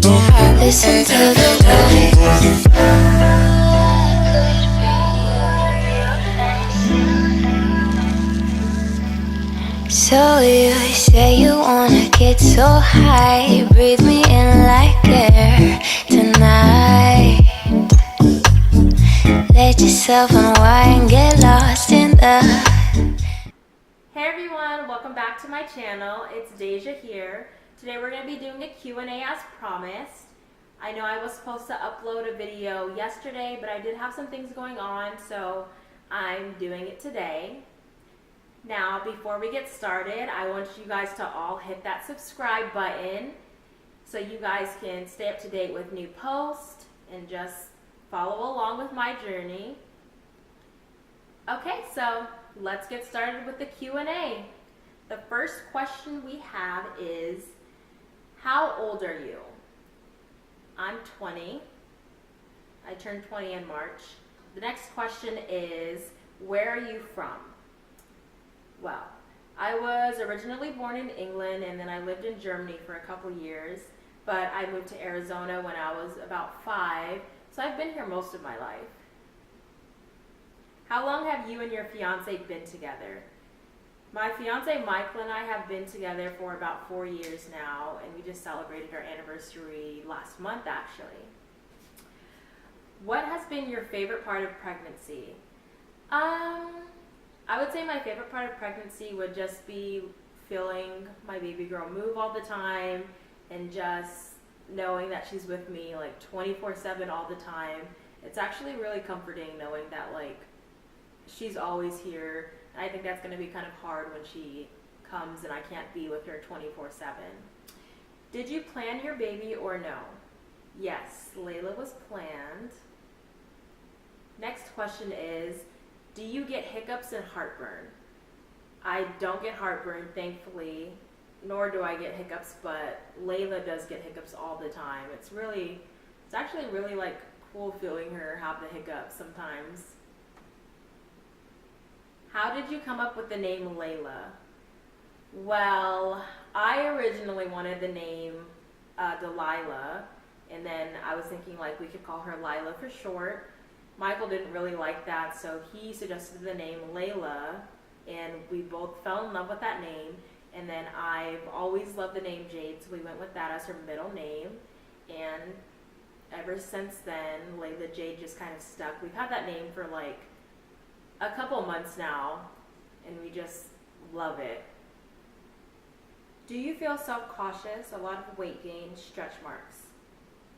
Listen to the voice. So you say you wanna get so high, breathe me in like air tonight. Let yourself unwind, get lost in the. Hey everyone, welcome back to my channel. It's Deja here. Today we're going to be doing a Q&A as promised. I know I was supposed to upload a video yesterday, but I did have some things going on, so I'm doing it today. Now, before we get started, I want you guys to all hit that subscribe button so you guys can stay up to date with new posts and just follow along with my journey. Okay, so let's get started with the Q&A. The first question we have is, how old are you? I'm 20. I turned 20 in March. The next question is, where are you from? Well, I was originally born in England and then I lived in Germany for a couple years, but I moved to Arizona when I was about 5, so I've been here most of my life. How long have you and your fiance been together? My fiance Michael and I have been together for about 4 years now, and we just celebrated our anniversary last month actually. What has been your favorite part of pregnancy? I would say my favorite part of pregnancy would just be feeling my baby girl move all the time and just knowing that she's with me like 24/7 all the time. It's actually really comforting knowing that like she's always here. I think that's going to be kind of hard when she comes and I can't be with her 24/7. Did you plan your baby or no? Yes, Layla was planned. Next question is, do you get hiccups and heartburn? I don't get heartburn, thankfully, nor do I get hiccups, but Layla does get hiccups all the time. It's actually really like cool feeling her have the hiccups sometimes. How did you come up with the name Layla? Well, I originally wanted the name Delilah, and then I was thinking like we could call her Lila for short. Michael didn't really like that, so he suggested the name Layla, and we both fell in love with that name. And then I've always loved the name Jade, so we went with that as her middle name. And ever since then, Layla Jade just kind of stuck. We've had that name for like a couple months now, and we just love it. Do you feel self-cautious? A lot of weight gain, stretch marks.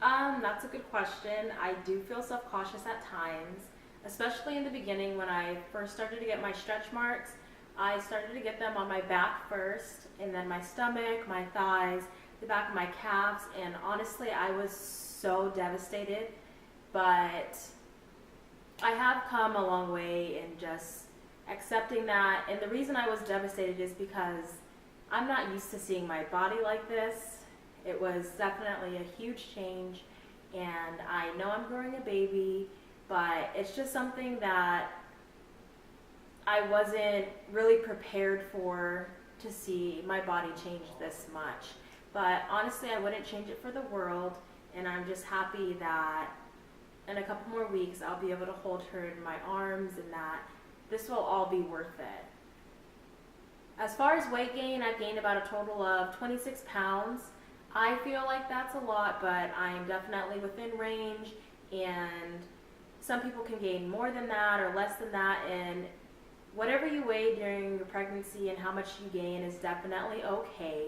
That's a good question. I do feel self-cautious at times, especially in the beginning when I first started to get my stretch marks. I started to get them on my back first, and then my stomach, my thighs, the back of my calves, and honestly, I was so devastated, but I have come a long way in just accepting that. And the reason I was devastated is because I'm not used to seeing my body like this. It was definitely a huge change, and I know I'm growing a baby, but it's just something that I wasn't really prepared for, to see my body change this much. But honestly, I wouldn't change it for the world, and I'm just happy that in a couple more weeks I'll be able to hold her in my arms, and that this will all be worth it. As far as weight gain, I've gained about a total of 26 pounds. I feel like that's a lot, but I'm definitely within range, and some people can gain more than that or less than that, and whatever you weigh during your pregnancy and how much you gain is definitely okay.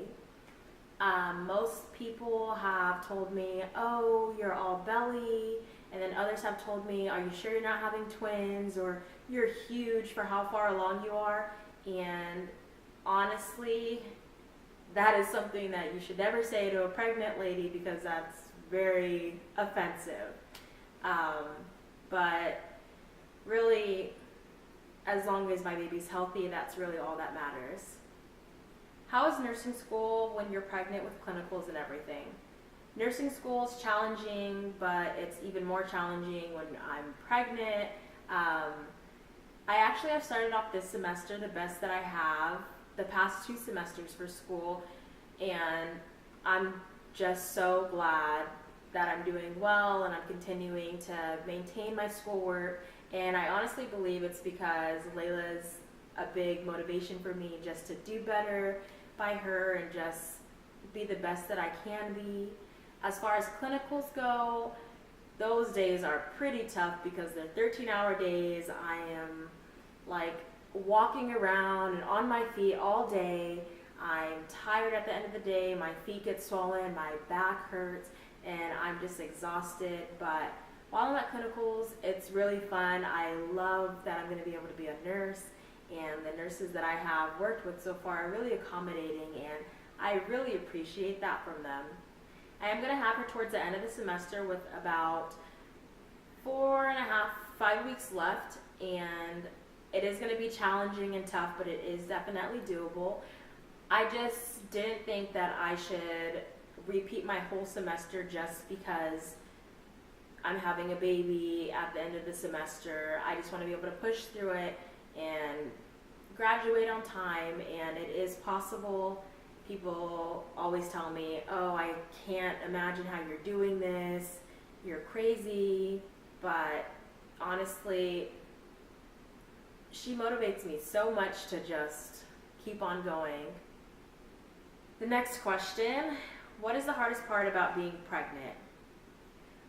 Most people have told me, oh, you're all belly, and then others have told me, are you sure you're not having twins, or you're huge for how far along you are. And honestly, that is something that you should never say to a pregnant lady, because that's very offensive. But really, as long as my baby's healthy, that's really all that matters. How is nursing school when you're pregnant with clinicals and everything? Nursing school is challenging, but it's even more challenging when I'm pregnant. I actually have started off this semester the best that I have the past 2 semesters for school, and I'm just so glad that I'm doing well and I'm continuing to maintain my schoolwork. And I honestly believe it's because Layla's a big motivation for me just to do better by her and just be the best that I can be. As far as clinicals go, those days are pretty tough because they're 13-hour days. I am like walking around and on my feet all day. I'm tired at the end of the day. My feet get swollen, my back hurts, and I'm just exhausted. But while I'm at clinicals, it's really fun. I love that I'm going to be able to be a nurse, and the nurses that I have worked with so far are really accommodating, and I really appreciate that from them. I am going to have her towards the end of the semester with about 4.5, 5 weeks left, and it is going to be challenging and tough, but it is definitely doable. I just didn't think that I should repeat my whole semester just because I'm having a baby at the end of the semester. I just want to be able to push through it and graduate on time, and it is possible. People always tell me, oh, I can't imagine how you're doing this. You're crazy. But honestly, she motivates me so much to just keep on going. The next question, what is the hardest part about being pregnant?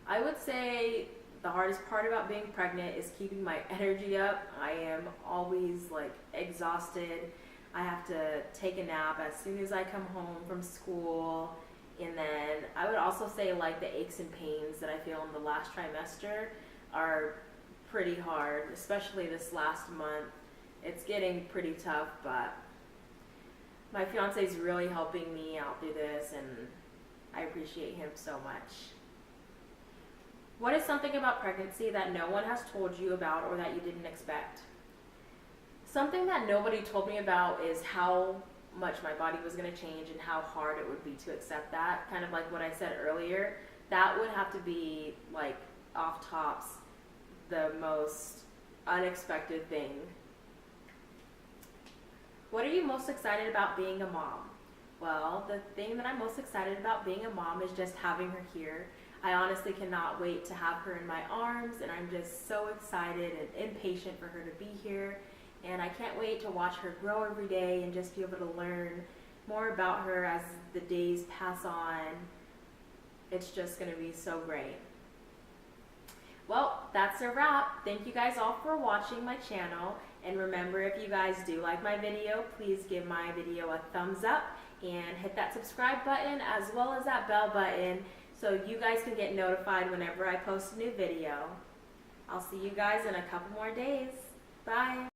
I would say the hardest part about being pregnant is keeping my energy up. I am always like exhausted. I have to take a nap as soon as I come home from school. And then I would also say like the aches and pains that I feel in the last trimester are pretty hard, especially this last month. It's getting pretty tough, but my fiance is really helping me out through this, and I appreciate him so much. What is something about pregnancy that no one has told you about or that you didn't expect? Something that nobody told me about is how much my body was going to change and how hard it would be to accept that. Kind of like what I said earlier, that would have to be like off tops the most unexpected thing. What are you most excited about being a mom? Well, the thing that I'm most excited about being a mom is just having her here. I honestly cannot wait to have her in my arms, and I'm just so excited and impatient for her to be here. And I can't wait to watch her grow every day and just be able to learn more about her as the days pass on. It's just going to be so great. Well, that's a wrap. Thank you guys all for watching my channel. And remember, if you guys do like my video, please give my video a thumbs up and hit that subscribe button as well as that bell button so you guys can get notified whenever I post a new video. I'll see you guys in a couple more days. Bye.